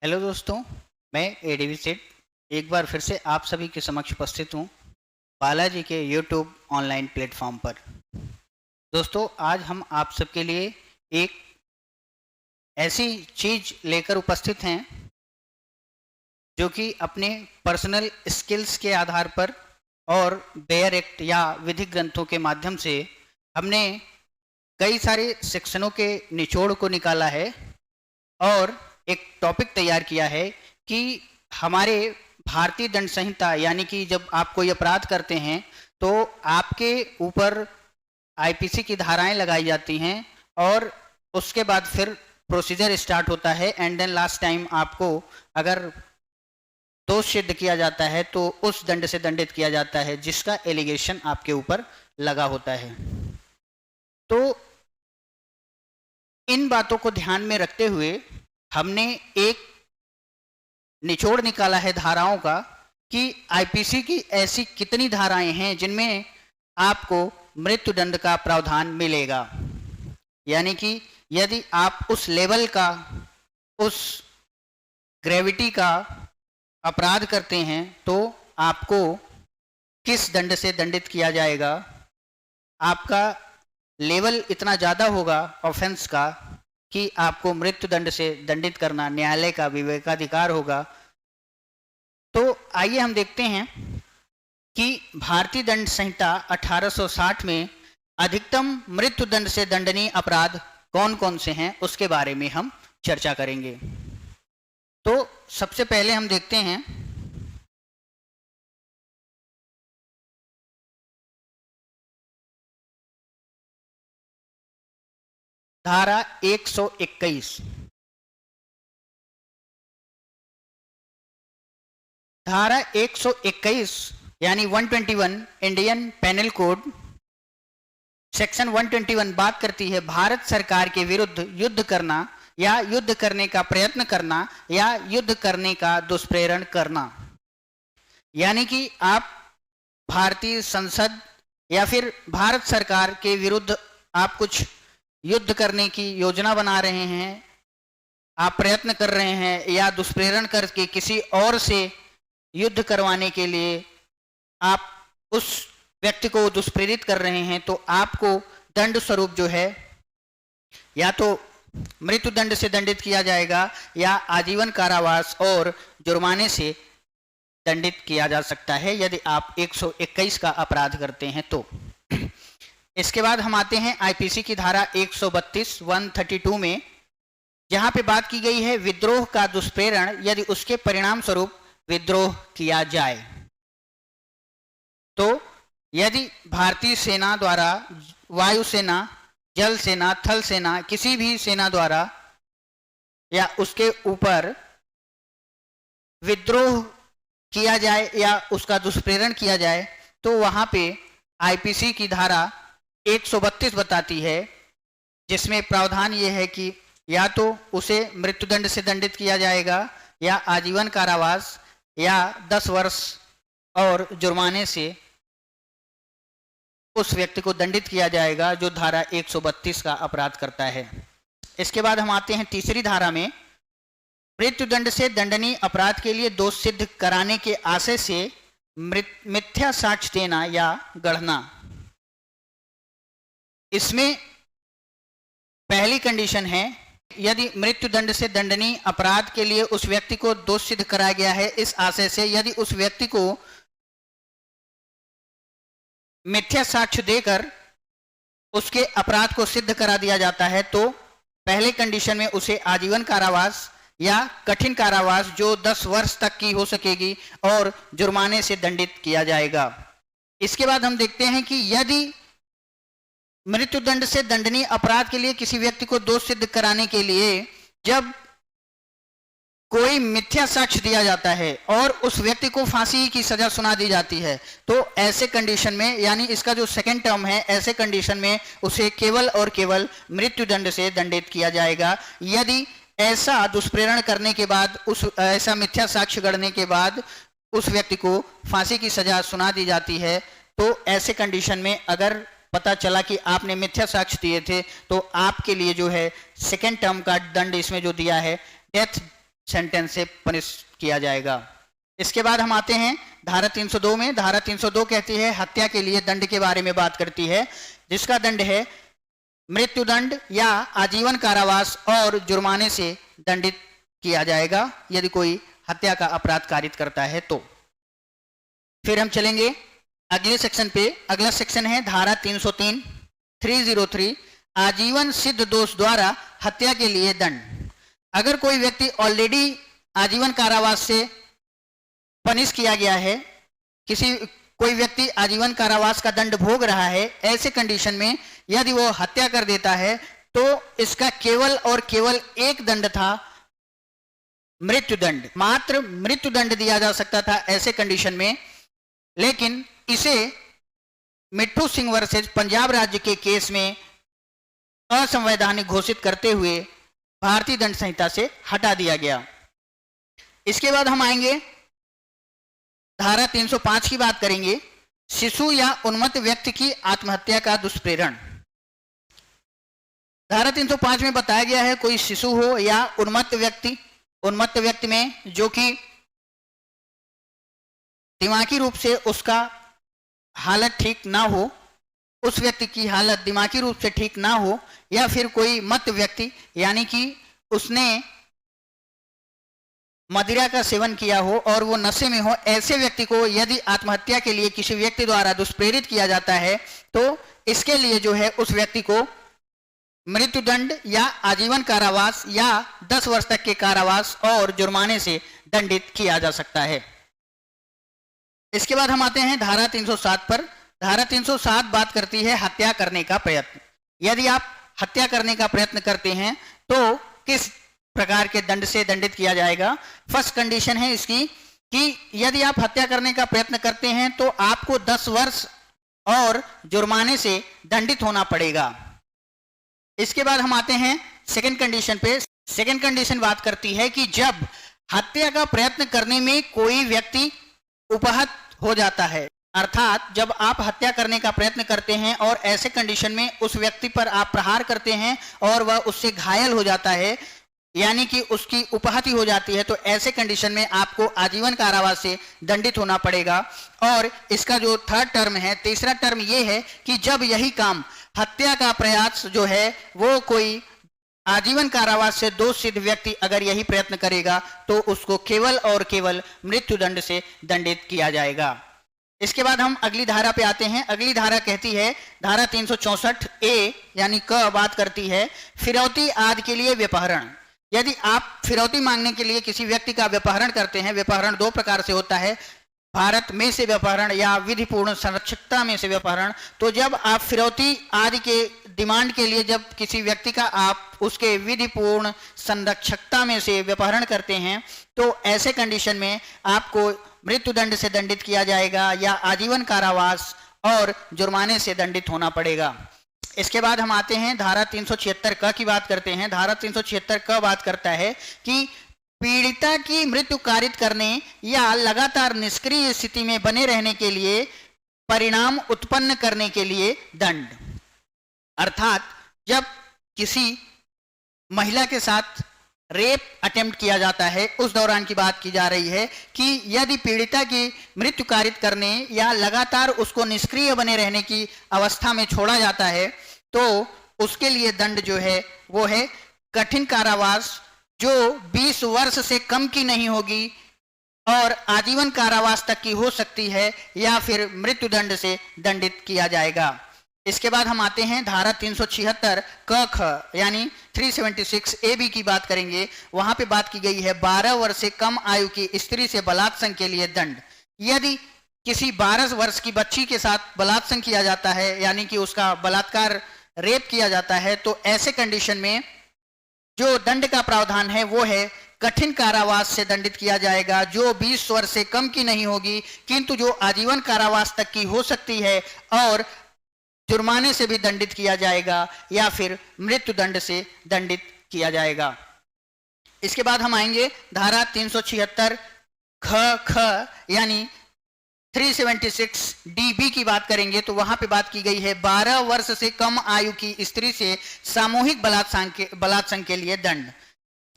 Hello दोस्तों, मैं ADV सेठ एक बार फिर से आप सभी के समक्ष उपस्थित हूँ बालाजी के यूट्यूब ऑनलाइन प्लेटफॉर्म पर। दोस्तों, आज हम आप सबके लिए एक ऐसी चीज लेकर उपस्थित हैं जो कि अपने पर्सनल स्किल्स के आधार पर और बेयर एक्ट या विधिक ग्रंथों के माध्यम से हमने कई सारे सेक्शनों के निचोड़ को निकाला है और एक टॉपिक तैयार किया है कि हमारे भारतीय दंड संहिता यानी कि जब आप कोई अपराध करते हैं तो आपके ऊपर आईपीसी की धाराएं लगाई जाती हैं और उसके बाद फिर प्रोसीजर स्टार्ट होता है एंड देन लास्ट टाइम आपको अगर दोष सिद्ध किया जाता है तो उस दंड से दंडित किया जाता है जिसका एलिगेशन आपके ऊपर लगा होता है। तो इन बातों को ध्यान में रखते हुए हमने एक निचोड़ निकाला है धाराओं का कि आईपीसी की ऐसी कितनी धाराएं हैं जिनमें आपको मृत्युदंड का प्रावधान मिलेगा। यानी कि यदि आप उस लेवल का, उस ग्रेविटी का अपराध करते हैं तो आपको किस दंड से दंडित किया जाएगा। आपका लेवल इतना ज़्यादा होगा ऑफेंस का कि आपको मृत्युदंड से दंडित करना न्यायालय का विवेकाधिकार होगा। तो आइए हम देखते हैं कि भारतीय दंड संहिता 1860 में अधिकतम मृत्युदंड से दंडनीय अपराध कौन कौन से हैं उसके बारे में हम चर्चा करेंगे। तो सबसे पहले हम देखते हैं धारा 121। धारा 121 यानी 121 इंडियन पेनल कोड सेक्शन 121 बात करती है भारत सरकार के विरुद्ध युद्ध करना या युद्ध करने का प्रयत्न करना या युद्ध करने का दुष्प्रेरण करना। यानी कि आप भारतीय संसद या फिर भारत सरकार के विरुद्ध आप कुछ युद्ध करने की योजना बना रहे हैं, आप प्रयत्न कर रहे हैं या दुष्प्रेरण करके किसी और से युद्ध करवाने के लिए आप उस व्यक्ति को दुष्प्रेरित कर रहे हैं तो आपको दंड स्वरूप जो है या तो मृत्युदंड से दंडित किया जाएगा या आजीवन कारावास और जुर्माने से दंडित किया जा सकता है यदि आप 121 का अपराध करते हैं तो। इसके बाद हम आते हैं आईपीसी की धारा 132 में, जहां पे बात की गई है विद्रोह का दुष्प्रेरण यदि उसके परिणाम स्वरूप विद्रोह किया जाए। तो यदि भारतीय सेना द्वारा, वायुसेना, जल सेना, थल सेना, किसी भी सेना द्वारा या उसके ऊपर विद्रोह किया जाए या उसका दुष्प्रेरण किया जाए तो वहां पे आईपीसी की धारा 132 बताती है, जिसमें प्रावधान ये है कि या तो उसे मृत्युदंड से दंडित किया जाएगा या आजीवन कारावास या 10 वर्ष और जुर्माने से उस व्यक्ति को दंडित किया जाएगा जो धारा 132 का अपराध करता है। इसके बाद हम आते हैं तीसरी धारा में, मृत्युदंड से दंडनीय अपराध के लिए दोष सिद्ध कराने के आशय से मिथ्या साक्ष्य देना या गढ़ना। इसमें पहली कंडीशन है यदि मृत्युदंड से दंडनीय अपराध के लिए उस व्यक्ति को दोष सिद्ध कराया गया है इस आशय से यदि उस व्यक्ति को मिथ्या साक्ष्य देकर उसके अपराध को सिद्ध करा दिया जाता है तो पहले कंडीशन में उसे आजीवन कारावास या कठिन कारावास जो 10 वर्ष तक की हो सकेगी और जुर्माने से दंडित किया जाएगा। इसके बाद हम देखते हैं कि यदि मृत्युदंड से दंडनीय अपराध के लिए किसी व्यक्ति को दोष सिद्ध कराने के लिए जब कोई मिथ्या साक्ष्य दिया जाता है और उस व्यक्ति को फांसी की सजा सुना दी जाती है तो ऐसे कंडीशन में, यानी इसका जो सेकंड टर्म है, ऐसे कंडीशन में उसे केवल और केवल मृत्युदंड से दंडित किया जाएगा। यदि ऐसा दुष्प्रेरण करने के बाद, उस ऐसा मिथ्या साक्ष्य गढ़ने के बाद उस व्यक्ति को फांसी की सजा सुना दी जाती है तो ऐसे कंडीशन में अगर पता चला कि आपने मिथ्या साक्ष्य दिए थे तो आपके लिए जो है सेकेंड टर्म का दंड इसमें जो दिया है डेथ सेंटेंस से पनिश किया जाएगा। इसके बाद हम आते हैं धारा 302 में। धारा 302 कहती है हत्या के लिए दंड के बारे में बात करती है, जिसका दंड है मृत्युदंड या आजीवन कारावास और जुर्माने से दंडित किया जाएगा यदि कोई हत्या का अपराध कारित करता है तो। फिर हम चलेंगे अगले सेक्शन पे। अगला सेक्शन है धारा 303 303 आजीवन सिद्ध दोष द्वारा हत्या के लिए दंड। अगर कोई व्यक्ति ऑलरेडी आजीवन कारावास से पनिश किया गया है, कोई व्यक्ति आजीवन कारावास का दंड भोग रहा है, ऐसे कंडीशन में यदि वो हत्या कर देता है तो इसका केवल और केवल एक दंड था, मृत्युदंड। मात्र मृत्युदंड दिया जा सकता था ऐसे कंडीशन में, लेकिन इसे मिट्ठू सिंह वर्सेज पंजाब राज्य के केस में असंवैधानिक घोषित करते हुए भारतीय दंड संहिता से हटा दिया गया। इसके बाद हम आएंगे धारा 305 की बात करेंगे, शिशु या उन्मत्त व्यक्ति की आत्महत्या का दुष्प्रेरण। धारा 305 में बताया गया है कोई शिशु हो या उन्मत्त व्यक्ति में जो कि दिमागी रूप से उसका हालत ठीक ना हो, उस व्यक्ति की हालत दिमागी रूप से ठीक ना हो, या फिर कोई मत्त व्यक्ति यानी कि उसने मदिरा का सेवन किया हो और वो नशे में हो, ऐसे व्यक्ति को यदि आत्महत्या के लिए किसी व्यक्ति द्वारा दुष्प्रेरित किया जाता है तो इसके लिए जो है उस व्यक्ति को मृत्युदंड या आजीवन कारावास या 10 वर्ष तक के कारावास और जुर्माने से दंडित किया जा सकता है। इसके बाद हम आते हैं धारा 307 पर। धारा 307 बात करती है हत्या करने का प्रयत्न। यदि आप हत्या करने का प्रयत्न करते हैं तो किस प्रकार के दंड से दंडित किया जाएगा। फर्स्ट कंडीशन है इसकी कि यदि आप हत्या करने का प्रयत्न करते हैं तो आपको 10 वर्ष और जुर्माने से दंडित होना पड़ेगा। इसके बाद हम आते हैं सेकंड कंडीशन पे। सेकंड कंडीशन बात करती है कि जब हत्या का प्रयत्न करने में कोई व्यक्ति उपहत हो जाता है, अर्थात जब आप हत्या करने का प्रयत्न करते हैं और ऐसे कंडीशन में उस व्यक्ति पर आप प्रहार करते हैं और वह उससे घायल हो जाता है यानी कि उसकी उपहति हो जाती है, तो ऐसे कंडीशन में आपको आजीवन कारावास से दंडित होना पड़ेगा। और इसका जो थर्ड टर्म है, तीसरा टर्म ये है कि जब यही काम हत्या का प्रयास जो है वो कोई आजीवन कारावास से दोष सिद्ध व्यक्ति अगर यही प्रयत्न करेगा तो उसको केवल और केवल मृत्युदंड से दंडित किया जाएगा। इसके बाद हम अगली धारा पे आते हैं। अगली धारा कहती है धारा 364 ए यानी क बात करती है फिरौती आदि के लिए व्यपहरण। यदि आप फिरौती मांगने के लिए किसी व्यक्ति का व्यपहरण करते हैं, व्यपहरण 2 प्रकार से होता है, भारत में से व्यपहरण या विधिपूर्ण संरक्षकता में से व्यपहरण। तो जब आप फिरौती आदि के डिमांड के लिए जब किसी व्यक्ति का आप उसके विधिपूर्ण संरक्षकता में से व्यपहरण करते हैं तो ऐसे कंडीशन में आपको मृत्युदंड से दंडित किया जाएगा या आजीवन कारावास और जुर्माने से दंडित होना पड़ेगा। इसके बाद हम आते हैं धारा 376 क की बात करते हैं। धारा 376 क बात करता है कि पीड़िता की मृत्यु कारित करने या लगातार निष्क्रिय स्थिति में बने रहने के लिए परिणाम उत्पन्न करने के लिए दंड। अर्थात जब किसी महिला के साथ रेप अटेम्प्ट किया जाता है उस दौरान की बात की जा रही है कि यदि पीड़िता की मृत्यु कारित करने या लगातार उसको निष्क्रिय बने रहने की अवस्था में छोड़ा जाता है तो उसके लिए दंड जो है वो है कठिन कारावास जो 20 वर्ष से कम की नहीं होगी और आजीवन कारावास तक की हो सकती है या फिर मृत्युदंड से दंडित किया जाएगा। इसके बाद हम आते हैं धारा 376 क ख यानी 376 ए बी की बात करेंगे। वहां पे बात की गई है 12 वर्ष से कम आयु की स्त्री से बलात्संग के लिए दंड। यदि किसी 12 वर्ष की बच्ची के साथ बलात्संग किया जाता है यानी कि उसका बलात्कार रेप किया जाता है तो ऐसे कंडीशन में जो दंड का प्रावधान है वो है कठिन कारावास से दंडित किया जाएगा जो 20 वर्ष से कम की नहीं होगी किंतु जो आजीवन कारावास तक की हो सकती है और जुर्माने से भी दंडित किया जाएगा या फिर मृत्युदंड से दंडित किया जाएगा। इसके बाद हम आएंगे धारा 376 ख यानी 376 डीबी की बात करेंगे। तो वहां पे बात की गई है 12 वर्ष से कम आयु की स्त्री से सामूहिक बलात्संग के लिए दंड।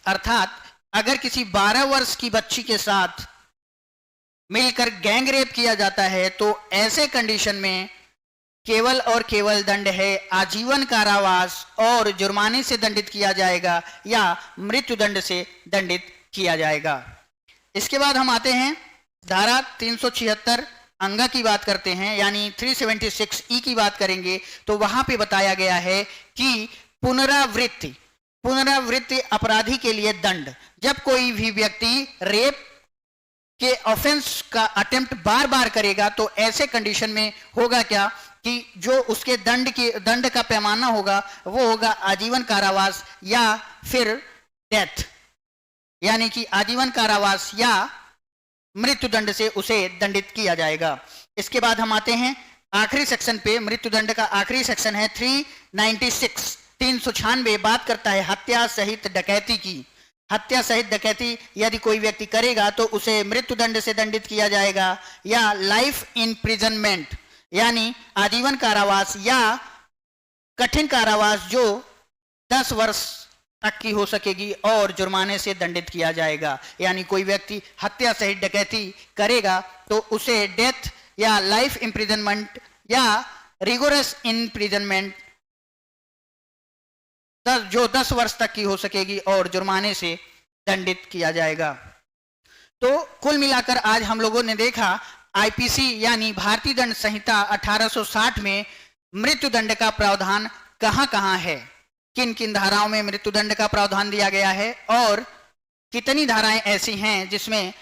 अर्थात अगर किसी 12 वर्ष की बच्ची के साथ मिलकर गैंग रेप किया जाता है तो ऐसे कंडीशन में केवल और केवल दंड है आजीवन कारावास और जुर्माने से दंडित किया जाएगा या मृत्यु दंड से दंडित किया जाएगा। इसके बाद हम आते हैं धारा 376 अंगा की बात करते हैं, यानी 376E की बात करेंगे तो वहां पे बताया गया है कि पुनरावृत्ति अपराधी के लिए दंड। जब कोई भी व्यक्ति रेप के ऑफेंस का अटेम्प्ट बार बार करेगा तो ऐसे कंडीशन में होगा क्या कि जो उसके दंड का पैमाना होगा वो होगा आजीवन कारावास या फिर डेथ, यानी कि आजीवन कारावास या मृत्यु दंड से उसे दंडित किया जाएगा। इसके बाद हम आते हैं आखिरी सेक्शन पे। मृत्यु दंड का आखिरी सेक्शन है 396 बात करता है हत्या सहित डकैती की। हत्या सहित डकैती यदि कोई व्यक्ति करेगा तो उसे मृत्यु दंड से दंडित किया जाएगा या लाइफ इम्प्रिजनमेंट यानी आजीवन कारावास या कठिन कारावास जो 10 वर्ष तक की हो सकेगी और जुर्माने से दंडित किया जाएगा। यानी कोई व्यक्ति हत्या सहित डकैती करेगा तो उसे डेथ या लाइफ इम्प्रिजनमेंट या रिगोरस इम्प्रिजनमेंट जो 10 वर्ष तक की हो सकेगी और जुर्माने से दंडित किया जाएगा। तो कुल मिलाकर आज हम लोगों ने देखा आईपीसी यानी भारतीय दंड संहिता 1860 में मृत्यु दंड का प्रावधान कहां कहां है, किन किन धाराओं में मृत्यु दंड का प्रावधान दिया गया है और कितनी धाराएं ऐसी हैं जिसमें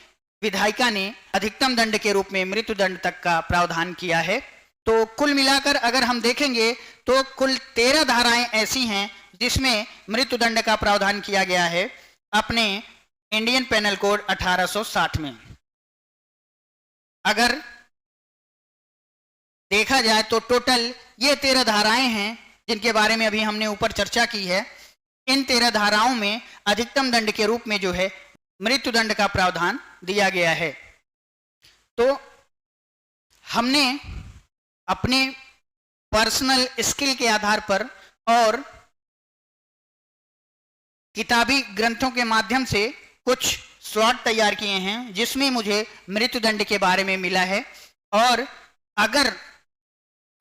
विधायिका ने अधिकतम दंड के रूप में मृत्यु दंड तक का प्रावधान किया है। तो कुल मिलाकर अगर हम देखेंगे तो कुल 13 धाराएं ऐसी हैं जिसमें मृत्यु दंड का प्रावधान किया गया है अपने इंडियन पेनल कोड 1860 में। अगर देखा जाए तो टोटल ये 13 धाराएं हैं जिनके बारे में अभी हमने ऊपर चर्चा की है। इन 13 धाराओं में अधिकतम दंड के रूप में जो है मृत्यु दंड का प्रावधान दिया गया है। तो हमने अपने पर्सनल स्किल के आधार पर और किताबी ग्रंथों के माध्यम से कुछ स्लॉट तैयार किए हैं जिसमें मुझे मृत्यु दंड के बारे में मिला है। और अगर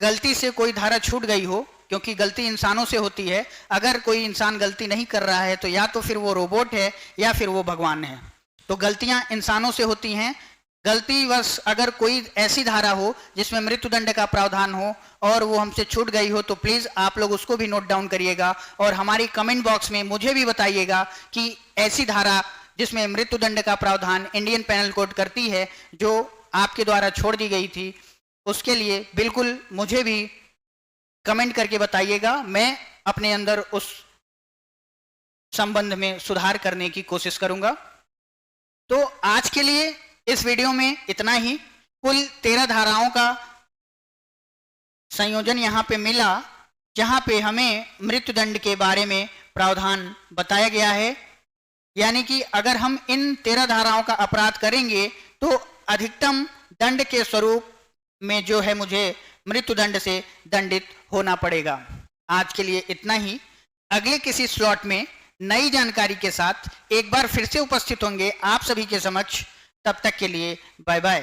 गलती से कोई धारा छूट गई हो, क्योंकि गलती इंसानों से होती है, अगर कोई इंसान गलती नहीं कर रहा है तो या तो फिर वो रोबोट है या फिर वो भगवान है। तो गलतियां इंसानों से होती हैं। गलतीवश अगर कोई ऐसी धारा हो जिसमें मृत्यु दंड का प्रावधान हो और वो हमसे छूट गई हो तो प्लीज आप लोग उसको भी नोट डाउन करिएगा और हमारी कमेंट बॉक्स में मुझे भी बताइएगा कि ऐसी धारा जिसमें मृत्यु दंड का प्रावधान इंडियन पेनल कोड करती है जो आपके द्वारा छोड़ दी गई थी, उसके लिए बिल्कुल मुझे भी कमेंट करके बताइएगा। मैं अपने अंदर उस संबंध में सुधार करने की कोशिश करूंगा। तो आज के लिए इस वीडियो में इतना ही। कुल 13 धाराओं का संयोजन यहाँ पे मिला जहाँ पे हमें मृत्यु दंड के बारे में प्रावधान बताया गया है। यानी कि अगर हम इन 13 धाराओं का अपराध करेंगे तो अधिकतम दंड के स्वरूप में जो है मुझे मृत्यु दंड से दंडित होना पड़ेगा। आज के लिए इतना ही। अगले किसी स्लॉट में नई जानकारी के साथ एक बार फिर से उपस्थित होंगे आप सभी के समक्ष। तब तक के लिए बाय बाय।